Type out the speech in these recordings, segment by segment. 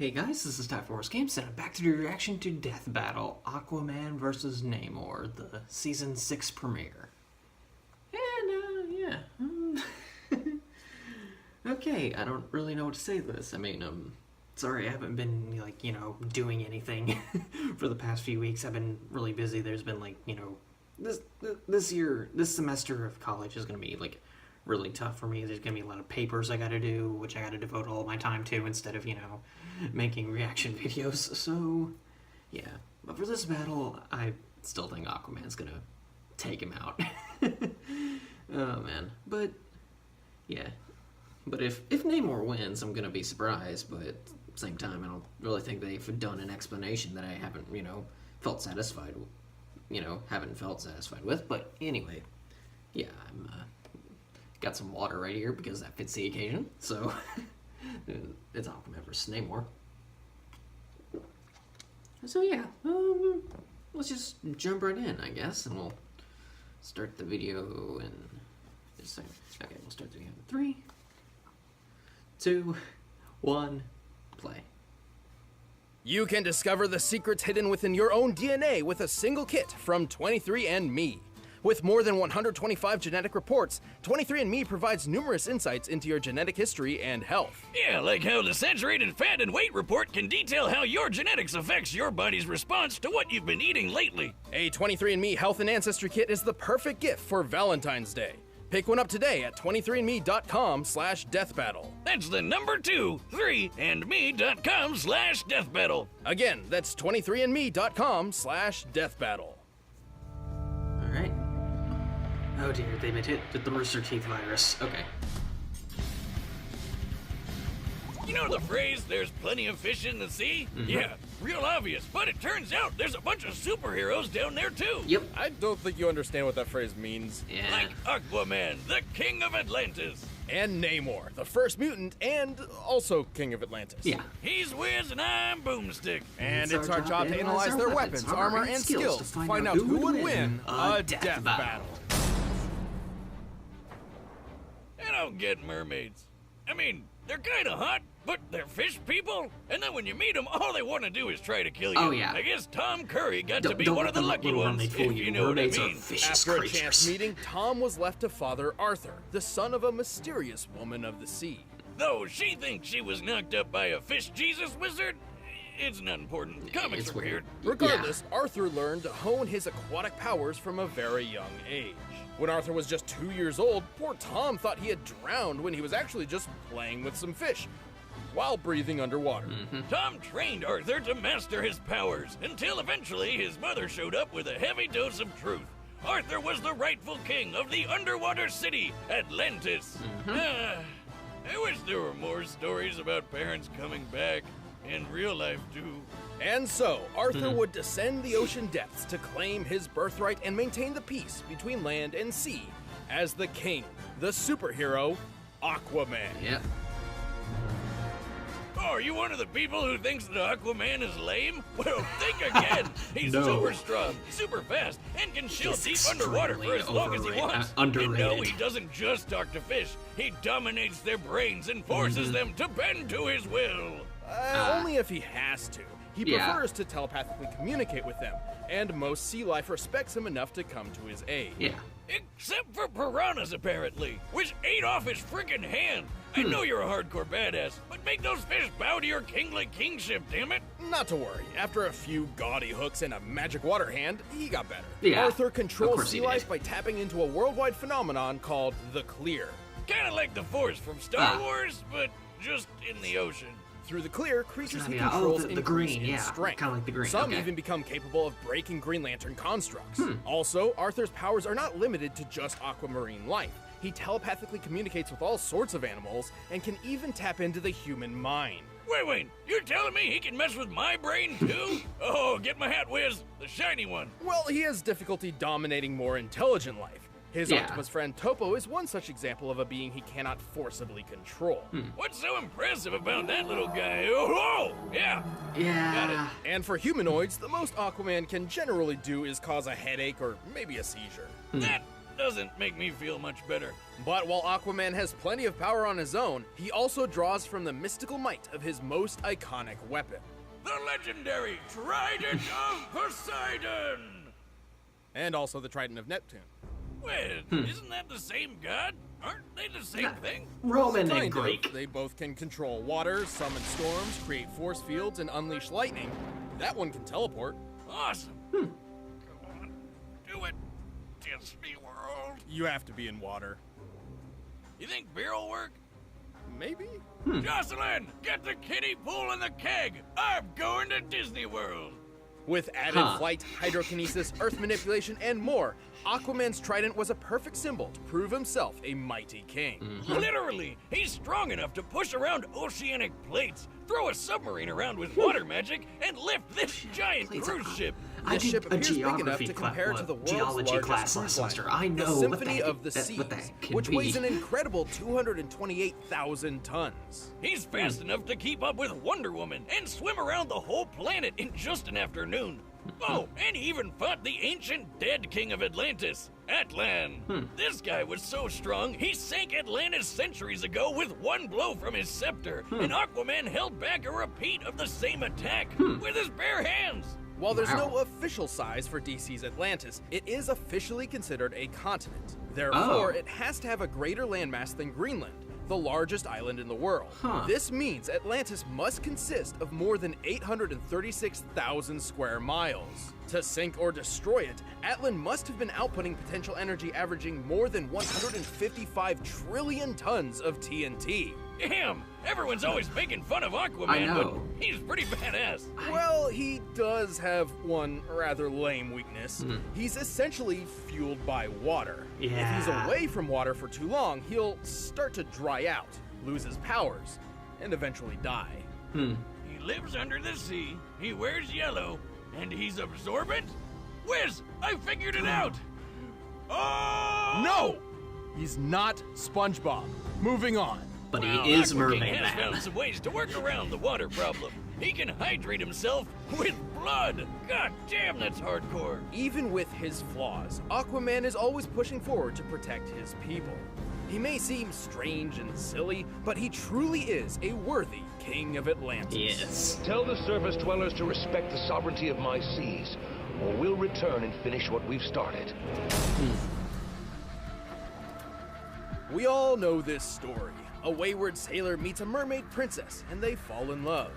Hey guys, this is Time for Wars Games, and I'm back to do a reaction to Death Battle, Aquaman vs. Namor, the Season 6 premiere. And, okay, I don't really know what to say to this. I mean, sorry I haven't been, doing anything for the past few weeks. I've been really busy. There's been, this semester of college is going to be, really tough for me. There's going to be a lot of papers I got to do, which I got to devote all my time to instead of, making reaction videos. So, yeah. But for this battle, I still think Aquaman's going to take him out. Oh, man. But, yeah. But if Namor wins, I'm going to be surprised, but at the same time, I don't really think they've done an explanation that I haven't, felt satisfied with. But anyway, yeah, I'm, got some water right here because that fits the occasion. So it's Aquaman versus Namor. So yeah, let's just jump right in, I guess, and we'll start the video in just a second. Okay, we'll start the video in 3, 2, 1, play. You can discover the secrets hidden within your own DNA with a single kit from 23andMe. With more than 125 genetic reports, 23andMe provides numerous insights into your genetic history and health. Yeah, like how the saturated fat and weight report can detail how your genetics affects your body's response to what you've been eating lately. A 23andMe Health and Ancestry Kit is the perfect gift for Valentine's Day. Pick one up today at 23andme.com/deathbattle. That's the number 2, 3, and me.com/deathbattle. Again, that's 23andme.com/deathbattle. Alright. Oh dear, they've been hit with the Rooster Teeth virus. Okay. You know the phrase, there's plenty of fish in the sea? Mm-hmm. Yeah, real obvious, but it turns out there's a bunch of superheroes down there too. Yep. I don't think you understand what that phrase means. Yeah. Like Aquaman, the king of Atlantis. And Namor, the first mutant and also king of Atlantis. Yeah. He's Wiz and I'm Boomstick. And it's our job to analyze their weapons, armor, and skills to find out who would win a death battle. I don't get mermaids. I mean, they're kind of hot, but they're fish people. And then when you meet them, all they want to do is try to kill you. Oh, yeah. I guess Tom Curry got to be one of the lucky ones, if you know what I mean. After a chance meeting, Tom was left to father Arthur, the son of a mysterious woman of the sea. Though she thinks she was knocked up by a fish Jesus wizard, it's not important. Comics are weird. Regardless, yeah. Arthur learned to hone his aquatic powers from a very young age. When Arthur was just 2 years old, poor Tom thought he had drowned when he was actually just playing with some fish while breathing underwater. Tom trained Arthur to master his powers until eventually his mother showed up with a heavy dose of truth. Arthur was the rightful king of the underwater city, Atlantis. I wish there were more stories about parents coming back in real life too. And so, Arthur would descend the ocean depths to claim his birthright and maintain the peace between land and sea as the king, the superhero, Aquaman. Yep. Oh, are you one of the people who thinks that Aquaman is lame? Well, think again. He's super strong, super fast, and can chill deep underwater for as long as he wants. Underrated. And no, he doesn't just talk to fish. He dominates their brains and forces them to bend to his will. Only if he has to. He prefers to telepathically communicate with them, and most sea life respects him enough to come to his aid. Yeah. Except for piranhas, apparently, which ate off his friggin' hand. I know you're a hardcore badass, but make those fish bow to your kingly kingship, damn it. Not to worry, after a few gaudy hooks and a magic water hand, he got better. Yeah, Arthur controls sea life by tapping into a worldwide phenomenon called the Clear. Kinda like the Force from Star Wars, but just in the ocean. Through the Clear, creatures he controls the green, in strength. Kind of like the green. Some even become capable of breaking Green Lantern constructs. Also, Arthur's powers are not limited to just aquamarine life. He telepathically communicates with all sorts of animals and can even tap into the human mind. Wait, you're telling me he can mess with my brain too? Oh, get my hat, Wiz, the shiny one. Well, he has difficulty dominating more intelligent life. His octopus friend Topo is one such example of a being he cannot forcibly control. What's so impressive about that little guy? Oh, yeah. Got it. And for humanoids, the most Aquaman can generally do is cause a headache or maybe a seizure. That doesn't make me feel much better. But while Aquaman has plenty of power on his own, he also draws from the mystical might of his most iconic weapon. The legendary Trident of Poseidon! And also the Trident of Neptune. Wait, isn't that the same god? Aren't they the same thing? Roman and Kind of. Greek. They both can control water, summon storms, create force fields, and unleash lightning. That one can teleport. Awesome. Come on, do it. Disney World. You have to be in water. You think beer will work? Maybe? Jocelyn, get the kiddie pool and the keg. I'm going to Disney World. With added flight, hydrokinesis, earth manipulation, and more, Aquaman's trident was a perfect symbol to prove himself a mighty king. Literally, he's strong enough to push around oceanic plates, throw a submarine around with water magic, and lift this giant cruise ship. I This did ship a appears big enough geography to compare to the world's geology largest class cruise last liner, semester. I know the what Symphony that, of the that, Seas, what that can which be. weighs an incredible 228,000 tons. He's fast enough to keep up with Wonder Woman and swim around the whole planet in just an afternoon. Oh, and he even fought the ancient dead king of Atlantis, Atlan. This guy was so strong, he sank Atlantis centuries ago with one blow from his scepter, and Aquaman held back a repeat of the same attack with his bare hands. While there's Wow. no official size for DC's Atlantis, it is officially considered a continent. Therefore, it has to have a greater landmass than Greenland, the largest island in the world. This means Atlantis must consist of more than 836,000 square miles. To sink or destroy it, Atlan must have been outputting potential energy averaging more than 155 trillion tons of TNT. Damn, everyone's always making fun of Aquaman, I know. but he's pretty badass. Well, he does have one rather lame weakness. He's essentially fueled by water. If he's Yeah. away from water for too long, he'll start to dry out, lose his powers, and eventually die. He lives under the sea, he wears yellow, and he's absorbent? Whiz, I figured it out! Oh! No! He's not SpongeBob. Moving on. But Well, he is Aqua Mermaid King has Man. found some ways to work around the water problem. He can hydrate himself with blood. God damn, that's hardcore. Even with his flaws, Aquaman is always pushing forward to protect his people. He may seem strange and silly, but he truly is a worthy king of Atlantis. Yes. Tell the surface dwellers to respect the sovereignty of my seas, or we'll return and finish what we've started. We all know this story. A wayward sailor meets a mermaid princess, and they fall in love.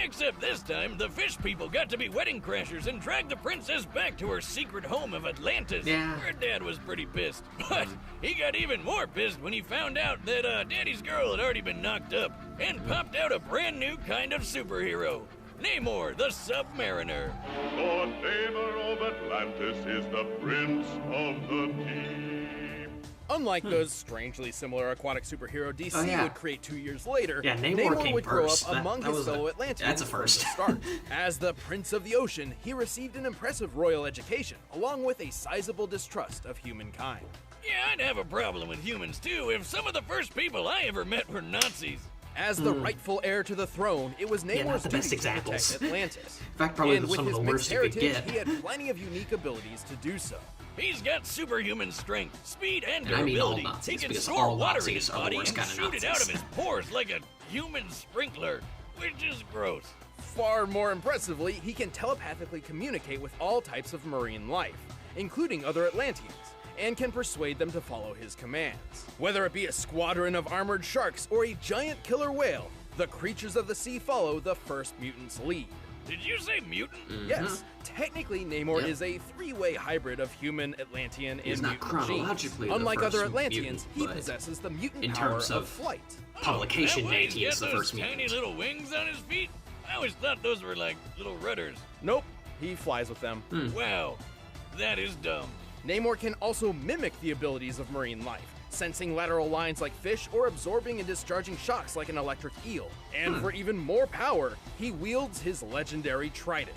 Except this time, the fish people got to be wedding crashers and dragged the princess back to her secret home of Atlantis. Yeah. Her dad was pretty pissed, but he got even more pissed when he found out that Daddy's girl had already been knocked up and popped out a brand new kind of superhero. Namor, the Submariner. The neighbor of Atlantis is the prince of the deep. Unlike those strangely similar aquatic superhero DC Oh, yeah. would create 2 years later, Yeah, Namor came would grow first. up That- among that his was a- fellow Atlanteans that's a from first. the start. As the Prince of the Ocean, he received an impressive royal education, along with a sizable distrust of humankind. Yeah, I'd have a problem with humans too if some of the first people I ever met were Nazis. As the rightful heir to the throne, it was not Namor's the duty best to examples. protect Atlantis. In fact, probably and with some of his the mixed worst you could heritage, get. he had plenty of unique abilities to do so. He's got superhuman strength, speed, and And I mean all durability. Nazis, He can because store all water in Nazis his are the body worst and kind of shoot it out of Nazis. his pores like a human sprinkler, which is gross. Far more impressively, he can telepathically communicate with all types of marine life, including other Atlanteans, and can persuade them to follow his commands. Whether it be a squadron of armored sharks or a giant killer whale, the creatures of the sea follow the first mutant's lead. Did you say mutant? Yes, technically Namor Yep. is a three-way hybrid of human, Atlantean, He's and not mutant genes. chronologically the Unlike other first Atlanteans, mutant, he but possesses the mutant in power terms of of flight. Publication that way date, he's he is got the those first tiny mutant. little wings on his feet. I always thought those were like little rudders. Nope, he flies with them. Wow, that is dumb. Namor can also mimic the abilities of marine life, sensing lateral lines like fish or absorbing and discharging shocks like an electric eel. And for even more power, he wields his legendary trident.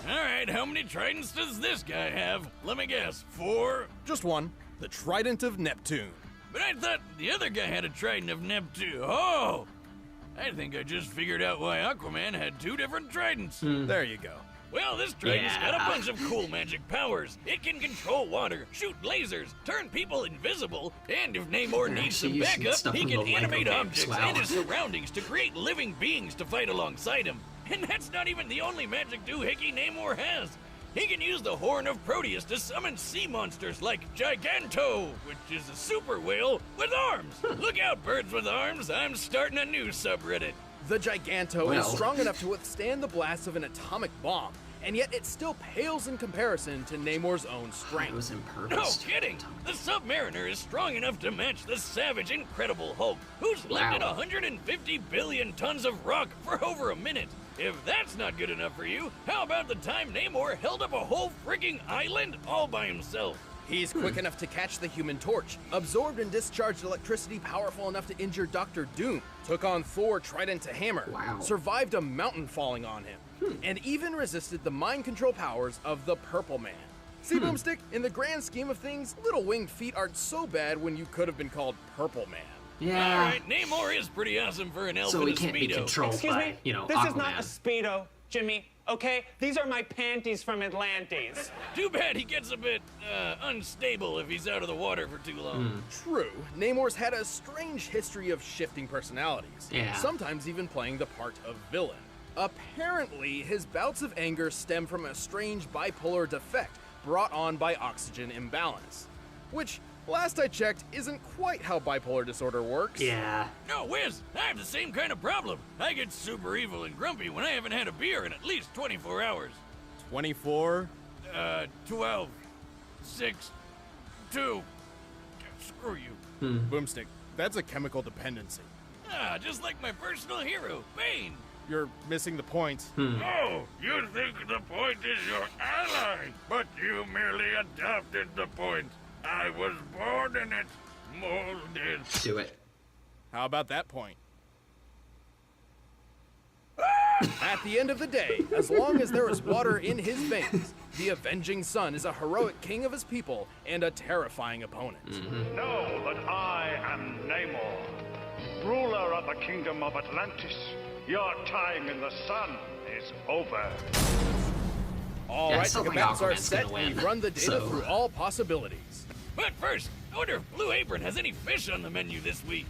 All right, how many tridents does this guy have? Let me guess, 4? Just one, the Trident of Neptune. But I thought the other guy had a trident of Neptune. Oh! I think I just figured out why Aquaman had 2 different tridents. There you go. Well, this dragon's got a bunch of cool magic powers. It can control water, shoot lasers, turn people invisible, and if Namor needs some backup, he can animate objects and his surroundings to create living beings to fight alongside him. And that's not even the only magic doohickey Namor has. He can use the Horn of Proteus to summon sea monsters like Giganto, which is a super whale with arms. Look out, birds with arms. I'm starting a new subreddit. The Giganto is strong enough to withstand the blast of an atomic bomb, and yet it still pales in comparison to Namor's own strength. It was impervious. No kidding! The Submariner is strong enough to match the savage Incredible Hulk, who's lifted 150 billion tons of rock for over a minute. If that's not good enough for you, how about the time Namor held up a whole frigging island all by himself? He's quick enough to catch the Human Torch, absorbed and discharged electricity powerful enough to injure Dr. Doom, took on Thor trident to hammer, survived a mountain falling on him, and even resisted the mind control powers of the Purple Man. See, Boomstick, in the grand scheme of things, little winged feet aren't so bad when you could have been called Purple Man. Yeah. Alright, Namor is pretty awesome for an elf in a So he can't be Speedo. controlled Excuse by, me? you know, This Aquaman. is not a Speedo, Jimmy, okay? These are my panties from Atlantis. Too bad he gets a bit, unstable if he's out of the water for too long. True, Namor's had a strange history of shifting personalities, sometimes even playing the part of villain. Apparently, his bouts of anger stem from a strange bipolar defect brought on by oxygen imbalance, which, last I checked, isn't quite how bipolar disorder works. Yeah. No, Wiz, I have the same kind of problem. I get super evil and grumpy when I haven't had a beer in at least 24 hours. 24? 12, 6, 2. Screw you. Boomstick, that's a chemical dependency. Ah, just like my personal hero, Bane. You're missing the point. Oh, you think the point is your ally, but you merely adopted the point. I was born in it, molded. Do it. How about that point? At the end of the day, as long as there is water in his veins, the Avenging Sun is a heroic king of his people and a terrifying opponent. Know that I am Namor, ruler of the kingdom of Atlantis. Your time in the sun is over. All I right, still the think combatants are Aquaman's set, gonna and win, we run the data so- through all possibilities. But first, I wonder if Blue Apron has any fish on the menu this week.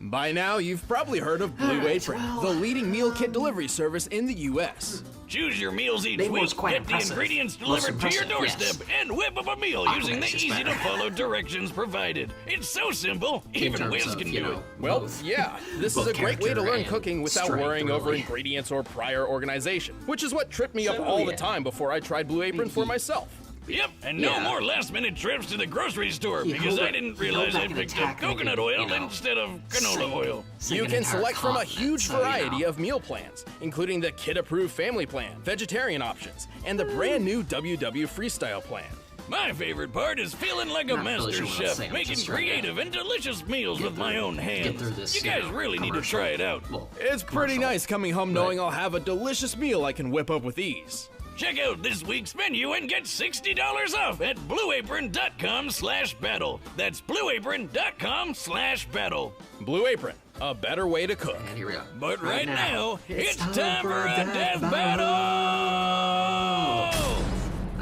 By now, you've probably heard of Blue Apron, the leading meal kit delivery service in the U.S. Choose your meals each Namor's week, quite get the impressive. ingredients Most delivered to your impressive, doorstep, yes. and whip up a meal using the Aquaman's just easy-to-follow directions provided. It's so simple, In even terms Wiz of, can you do know, it. Well, both. yeah, this is Both a great way to character learn and cooking without strength, worrying over really. ingredients or prior organization, which is what tripped me up all the time before I tried Blue Apron for myself. Yep, and no more last-minute trips to the grocery store because I didn't realize I picked up coconut oil instead of canola oil. You can select from a huge variety of meal plans, including the kid-approved family plan, vegetarian options, and the brand new WW Freestyle plan. My favorite part is feeling like a Not really master sure what chef, sandwiches making right now. creative and delicious meals with my own hands. through this, You guys really need to try it out. Well, It's pretty commercial. nice coming home knowing I'll have a delicious meal I can whip up with ease. Check out this week's menu and get $60 off at blueapron.com/battle. That's blueapron.com/battle. Blue Apron, a better way to cook. And here we go. But right now, it's time time for a death battle!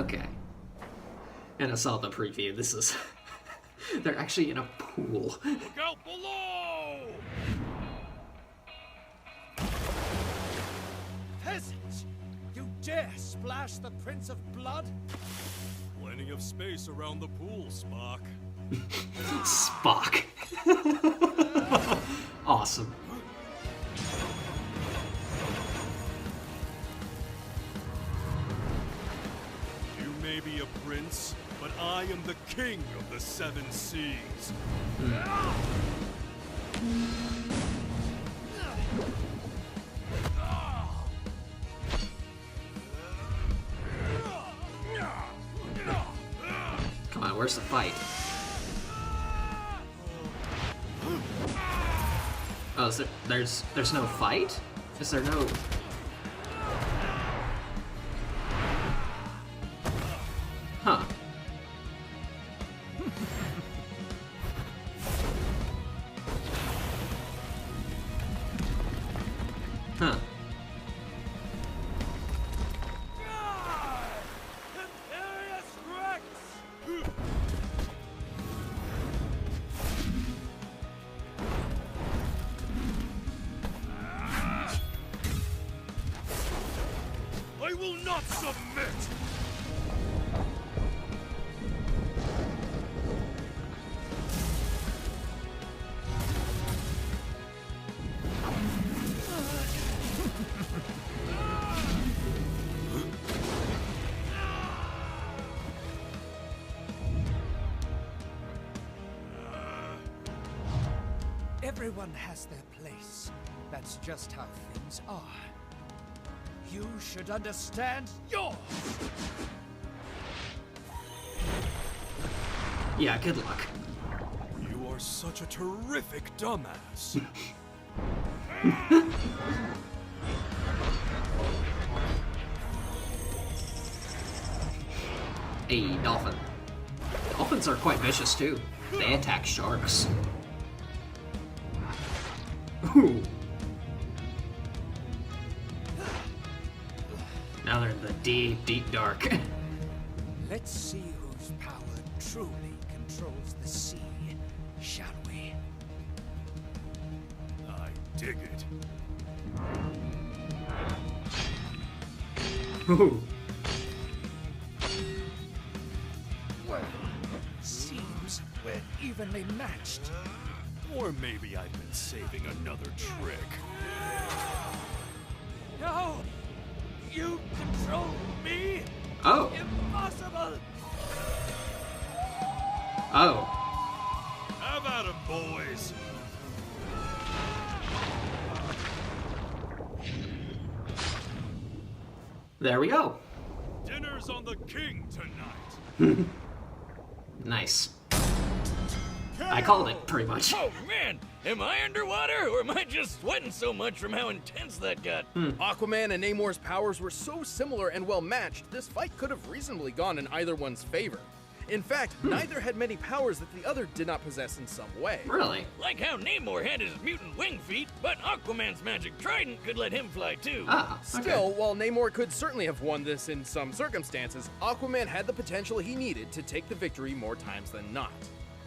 Okay. And I saw the preview. This is... They're actually in a pool. Look out below! Peasants! You dare splash the Prince of Blood? Plenty of space around the pool, Spock. Spock. Awesome. You may be a prince, but I am the king of the seven seas. Come on, where's the fight? Oh, is there's no fight? Is there no... Huh. Huh. I will not submit! Everyone has their place. That's just how things are. You should understand yours! Yeah, good luck. You are such a terrific dumbass. A dolphin. Dolphins are quite vicious too. They attack sharks. Ooh. Now they're in the deep, deep dark. Let's see whose power truly controls the sea, shall we? I dig it. Ooh. Well, seems we're evenly matched. Or maybe I've been saving another trick. No! You control me? Oh. Impossible! Oh. Have at 'em, boys! There we go. Dinner's on the king tonight! Nice. I called it, pretty much. Oh man, am I underwater or am I just sweating so much from how intense that got? Aquaman and Namor's powers were so similar and well matched, this fight could have reasonably gone in either one's favor. In fact, neither had many powers that the other did not possess in some way. Really? Like how Namor had his mutant wing feet, but Aquaman's magic trident could let him fly too. Ah, okay. Still, while Namor could certainly have won this in some circumstances, Aquaman had the potential he needed to take the victory more times than not.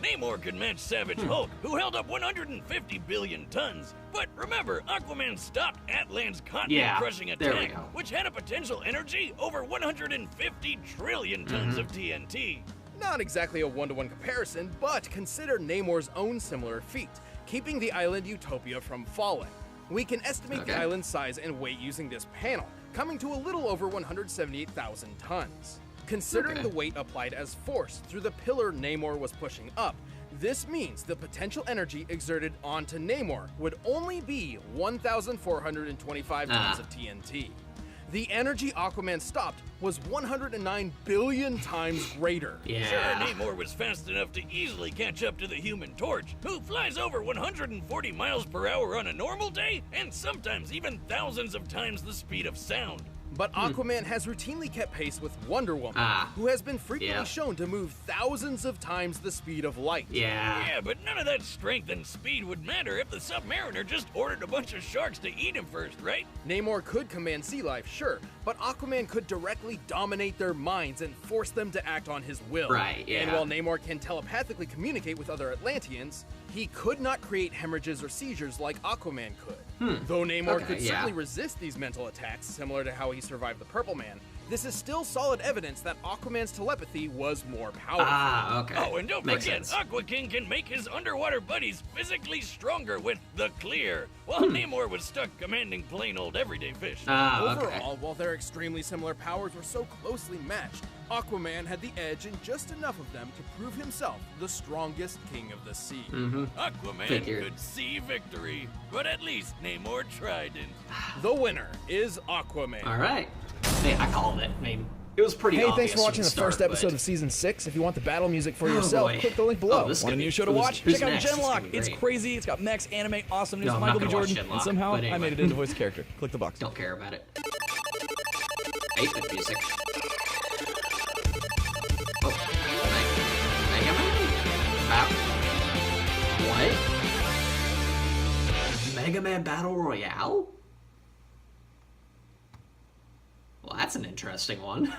Namor could match Savage Hulk, who held up 150 billion tons. But remember, Aquaman stopped Atlan's continent-crushing there we attack, go. which had a potential energy over 150 trillion tons of TNT. Not exactly a one-to-one comparison, but consider Namor's own similar feat, keeping the island Utopia from falling. We can estimate the Okay. island's size and weight using this panel, coming to a little over 178,000 tons. Considering Okay. the weight applied as force through the pillar Namor was pushing up, this means the potential energy exerted onto Namor would only be 1,425 tons of TNT. The energy Aquaman stopped was 109 billion times greater. Yeah. Sure, Namor was fast enough to easily catch up to the Human Torch, who flies over 140 miles per hour on a normal day, and sometimes even thousands of times the speed of sound. But Aquaman has routinely kept pace with Wonder Woman, who has been frequently Yeah. shown to move thousands of times the speed of light. Yeah. Yeah, but none of that strength and speed would matter if the Submariner just ordered a bunch of sharks to eat him first, right? Namor could command sea life, sure, but Aquaman could directly dominate their minds and force them to act on his will. Right, yeah. And while Namor can telepathically communicate with other Atlanteans, he could not create hemorrhages or seizures like Aquaman could. Though Namor Okay, could yeah. certainly resist these mental attacks, similar to how he survived the Purple Man, this is still solid evidence that Aquaman's telepathy was more powerful. Ah, okay. Oh, and don't Makes forget, sense. Aqua King can make his underwater buddies physically stronger with the clear, while Namor was stuck commanding plain old everyday fish. Ah, okay. Overall, while their extremely similar powers were so closely matched, Aquaman had the edge in just enough of them to prove himself the strongest king of the sea. Aquaman Figured. could see victory, but at least Namor tried it. The winner is Aquaman. All right. Hey, I called it. I mean, it was pretty Hey, obvious thanks for watching from the first start, episode but- of Season 6. If you want the battle music for Oh, yourself, boy. click the link below. Oh, this is Want a gonna new be- show to who's- watch? who's Check out next? This is Genlock. gonna be It's great. crazy. It's got mechs, anime, awesomeness, No, I'm not Michael B. gonna watch Jordan, Genlock, and somehow but I anyway. made it into voice character. Click the box. Don't care about it. 8-bit music. Oh, Mega Man? What? Mega Man Battle Royale? Well, that's an interesting one.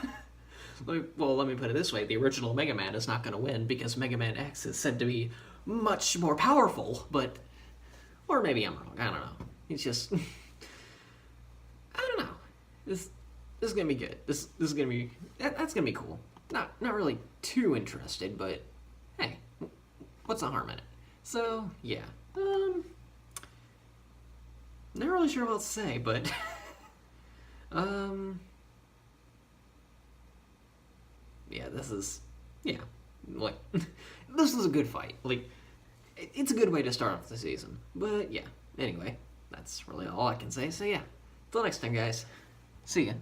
Let me put it this way. The original Mega Man is not going to win because Mega Man X is said to be much more powerful, but... Or maybe I'm wrong. I don't know. It's just... I don't know. this is gonna be good. This is gonna be that's gonna be cool. Not really too interested, but hey, what's the harm in it? So yeah, not really sure what to say, but yeah, this is like this is a good fight. Like it's a good way to start off the season. But yeah, anyway, that's really all I can say. So yeah, till next time, guys. See ya.